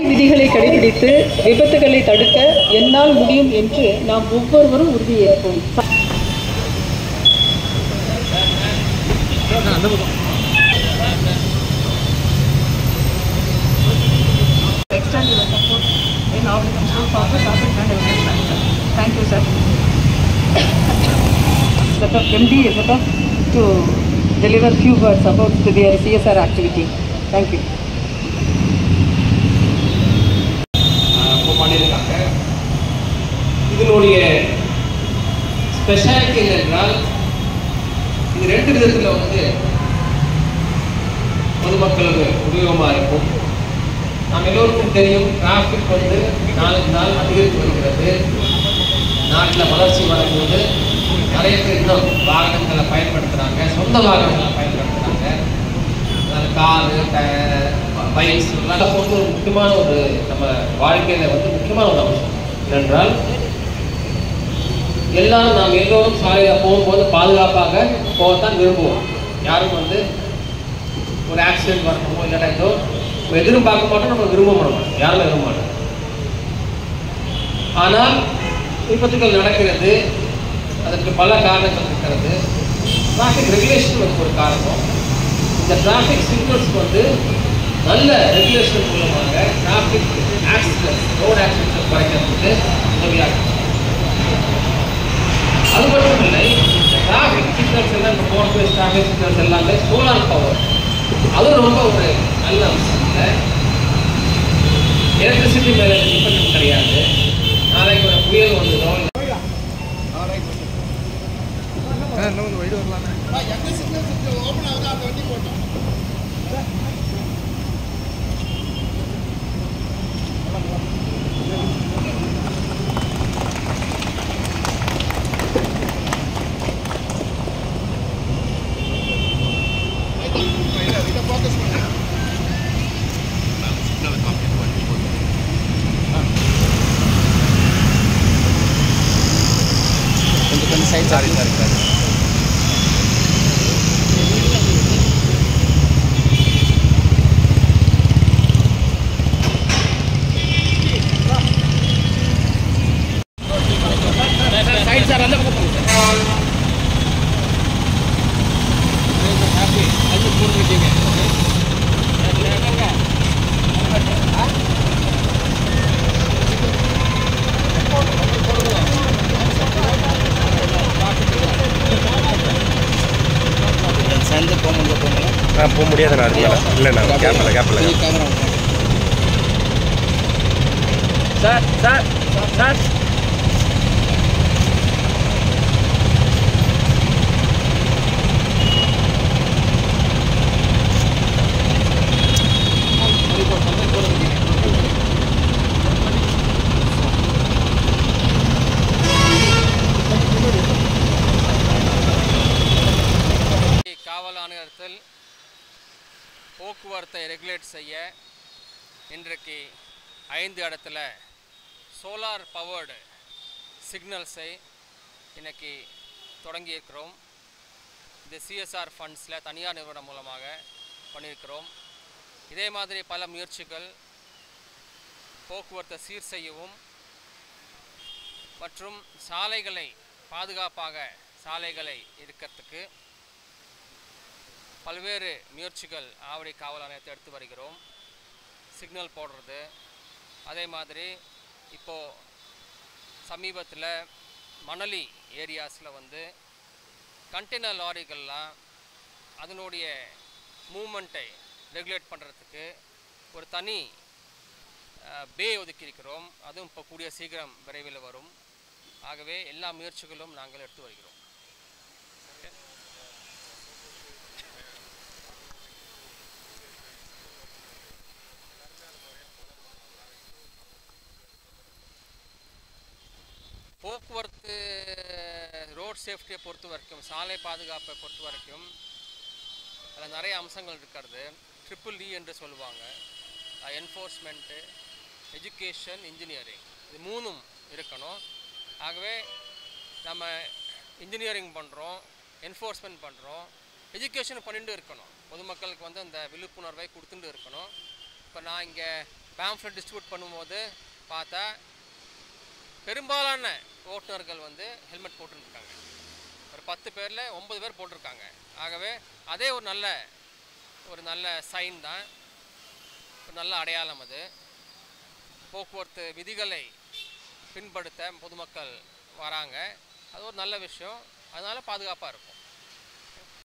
விதிகளை கடைபிடித்து விபத்துகளை தடுக்க என்னால் முடியும் என்று நாம் ஒவ்வொருவரும் உறுதியேற்போம். Extend your support in our control for the traffic and evidence. Thank you, sir. Set up MD is set up to deliver few words about their CSR activity. Thank you. இதனுடைய ஸ்பெஷாலிட்டி என்னென்றால் இது ரெண்டு விதத்தில் பொதுமக்களுக்கு உபயோகமாக இருக்கும். நாம் எல்லோருக்கும் தெரியும், டிராஃபிக் நாளுக்கு நாள் அதிகரித்து வருகிறது. நாட்டில் வளர்ச்சி வரும்போது நிறைய பேர் இன்னும் வாகனங்களை பயன்படுத்துகிறாங்க, சொந்த வாகனங்களை பயன்படுத்துகிறாங்க. காரு, பைக்ஸ் இதெல்லாம் ஒரு முக்கியமான நம்ம வாழ்க்கையில் முக்கியமான ஒரு அம்சம் என்னென்றால் நாம் எல்லோரும் சாலையில் போகும்போது பாதுகாப்பாக போகத்தான் விரும்புவோம். யாரும் ஒரு ஆக்சிடென்ட் வரணுமோ இல்லைன்னா ஏதோ எதிரும் பார்க்க மாட்டோம், நம்ம விரும்ப மாட்டோம், யாருமே விரும்ப மாட்டோம். ஆனால் விபத்துக்கள் நடக்கிறது, அதற்கு பல காரணங்கள் இருக்கிறது. டிராஃபிக் ரெகுலேஷன் ஒரு காரணம். இந்த டிராஃபிக் சிக்னல்ஸ் நல்ல ரெகுலேஷன் மூலமாக டிராஃபிக் ஆக்சிடென்ட்ஸ், ரோடு ஆக்சிடென்ட்ஸ் குறைக்கிறதுக்கு உதவியாக இருக்கும். அது மட்டும் இல்லை, டிராஃபிக் சிக்னல்ஸ் எல்லாம் இந்த போர்ட்வேஸ் டிராஃபிக் சிக்னல்ஸ் எல்லாமே சோலார் பவர், அது ரொம்ப ஒரு நல்ல அம்சம். இல்லை, எலக்ட்ரிசிட்டி மேலே டிபெண்ட் கிடையாது. நாளைக்கு ஒரு புயல் வந்ததோ வைடு வரலாமே ஓப்பன் ஆகுது, அந்த வண்டி போட்டோம். கொஞ்சம் சைட் சாரி போக முடியாது. நான் இல்லை, நான் கேப்பில் சார் சார் சார் காவல் ஆணையத்தில் போக்குவரத்தை ரெகுலேட் செய்ய இன்றைக்கு 5 இடத்துல சோலார் பவர்டு சிக்னல்ஸை இன்றைக்கி தொடங்கியிருக்கிறோம். இந்த சிஎஸ்ஆர் ஃபண்ட்ஸில் தனியார் நிறுவனம் மூலமாக பண்ணியிருக்கிறோம். இதே மாதிரி பல முயற்சிகள் போக்குவரத்தை சீர் செய்யவும் மற்றும் சாலைகளை பாதுகாப்பாக சாலைகளை இருக்கிறதுக்கு பல்வேறு முயற்சிகள் ஆவடி காவல் ஆணையத்தை எடுத்து வருகிறோம். சிக்னல் போடுறது, அதே மாதிரி இப்போது சமீபத்தில் மணலி ஏரியாஸில் கண்டெய்னர் லாரிகள்லாம் அதனுடைய மூமெண்ட்டை ரெகுலேட் பண்ணுறதுக்கு ஒரு தனி பே ஒதுக்கியிருக்கிறோம். அதுவும் இப்போ கூடிய சீக்கிரம் விரைவில் வரும். ஆகவே எல்லா முயற்சிகளும் நாங்கள் எடுத்து வருகிறோம். போக்குவரத்து ரோட் சேஃப்டியை பொறுத்த வரைக்கும், சாலை பாதுகாப்பை பொறுத்த வரைக்கும் அதில் நிறைய அம்சங்கள் இருக்கிறது. EEE என்று சொல்லுவாங்க. என்ஃபோர்ஸ்மெண்ட்டு, எஜுகேஷன், இன்ஜினியரிங், இது மூணும் இருக்கணும். ஆகவே நம்ம இன்ஜினியரிங் பண்ணுறோம், என்ஃபோர்ஸ்மெண்ட் பண்ணுறோம், எஜுகேஷன் பண்ணிட்டு இருக்கணும். பொதுமக்களுக்கு அந்த விழிப்புணர்வை கொடுத்துட்டு இருக்கணும். இப்போ நான் இங்கே பேம்ஃப்லெட் டிஸ்ட்ரிபியூட் பண்ணும்போது பார்த்தா பெரும்பாலான ஓட்டுநர்கள் வந்து ஹெல்மெட் போட்டுருக்காங்க. ஒரு 10 பேரில் 9 பேர் போட்டிருக்காங்க. ஆகவே அதே ஒரு நல்ல சைன் தான், ஒரு நல்ல அடையாளம். அது போக்குவரத்து விதிகளை பின்படுத்த பொதுமக்கள் வராங்க. அது ஒரு நல்ல விஷயம். அதனால் பாதுகாப்பாக இருக்கும்.